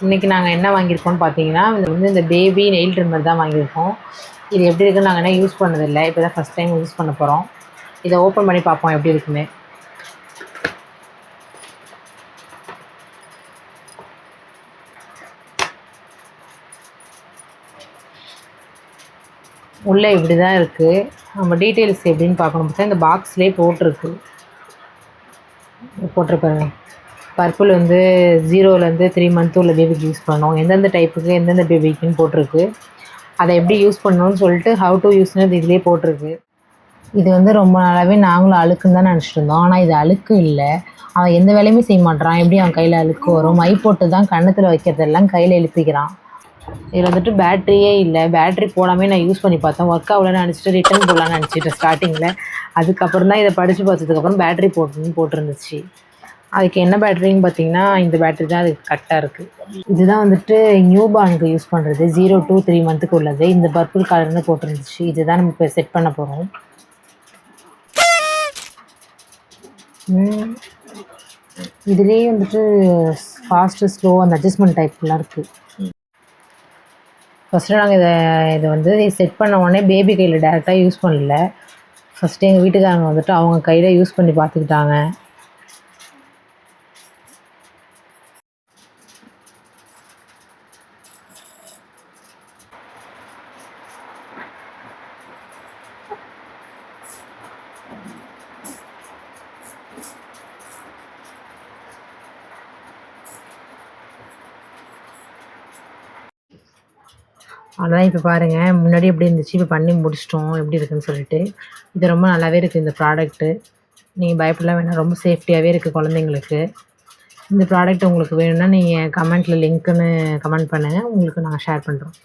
இன்றைக்கி நாங்கள் என்ன வாங்கியிருக்கோம்னு பார்த்தீங்கன்னா, இது வந்து இந்த பேபி நெயில் ட்ரிம்மர் தான் வாங்கியிருக்கோம். இது எப்படி இருக்குன்னு நாங்கள் இன்னும் யூஸ் பண்ணதில்லை. இப்போ தான் ஃபஸ்ட் டைம் யூஸ் பண்ண போகிறோம். இதை ஓப்பன் பண்ணி பார்ப்போம் எப்படி இருக்குன்னு. உள்ளே இப்படி தான் இருக்குது. நம்ம டீட்டெயில்ஸ் எப்படின்னு பார்க்கணும். பார்த்தா இந்த பாக்ஸ்லேயே போட்டிருப்பாருங்க. பர்பிள் வந்து 0லேருந்து 3 மந்த்து உள்ள பேபிக்கு யூஸ் பண்ணணும். எந்தெந்த டைப்புக்கு எந்தெந்த பேபிக்குன்னு போட்டிருக்கு. அதை எப்படி யூஸ் பண்ணணும்னு சொல்லிட்டு ஹவ் டு யூஸ்னு இதிலே போட்டிருக்கு. இது வந்து ரொம்ப நாளாகவே நாங்களும் அழுக்குன்னு தான் நினச்சிட்டு இருந்தோம். ஆனால் இது அழுக்கு இல்லை. அவன் எந்த வேலையுமே செய்ய மாட்டான். எப்படி அவன் கையில் அழுக்கு வரும்? மை போட்டு தான் கன்னத்தில் வைக்கிறதெல்லாம் கையில் எழுப்பிக்கிறான். இதில் வந்துட்டு பேட்ரியே இல்லை. பேட்ரி போடாமே நான் யூஸ் பண்ணி பார்த்தேன். ஒர்க் ஆகலன்னு நினச்சிட்டு ரிட்டன் போடலான்னு நினச்சிட்டேன் ஸ்டார்டிங்கில். அதுக்கப்புறம் தான் இதை படித்து பார்த்ததுக்கப்புறம் பேட்ரி போட்டிருந்துச்சு. அதுக்கு என்ன பேட்டரின்னு பார்த்தீங்கன்னா, இந்த பேட்டரி தான் அதுக்கு கரெக்டாக இருக்குது. இதுதான் வந்துட்டு நியூ பார்னுக்கு யூஸ் பண்ணுறது. 0 to 3 மந்த்துக்கு உள்ளது. இந்த பர்பிள் கலர்னு போட்டிருந்துச்சு. இதுதான் நம்ம இப்போ செட் பண்ண போகிறோம். இதுலேயே வந்துட்டு ஃபாஸ்ட்டு, ஸ்லோ அந்த அட்ஜஸ்ட்மெண்ட் டைப்லாம் இருக்குது. ஃபஸ்ட்டு நாங்கள் இதை வந்து செட் பண்ண உடனே பேபி கையில் டேரெக்டாக யூஸ் பண்ணல. ஃபஸ்ட்டு எங்கள் வீட்டுக்காரங்க வந்துட்டு அவங்க கையில் யூஸ் பண்ணி பார்த்துக்கிட்டாங்க. அதெல்லாம் இப்போ பாருங்கள், முன்னாடி எப்படி இருந்துச்சு, இப்போ பண்ணி முடிச்சிட்டோம் எப்படி இருக்குதுன்னு சொல்லிட்டு. இது ரொம்ப நல்லாவே இருக்குது இந்த ப்ராடக்ட்டு. நீங்கள் பயப்படலாம் வேணாம், ரொம்ப சேஃப்டியாகவே இருக்குது குழந்தைங்களுக்கு. இந்த ப்ராடக்ட் உங்களுக்கு வேணும்னா நீங்கள் கமெண்ட்டில் லிங்க்குன்னு கமெண்ட் பண்ணுங்கள், உங்களுக்கு நாங்கள் ஷேர் பண்ணுறோம்.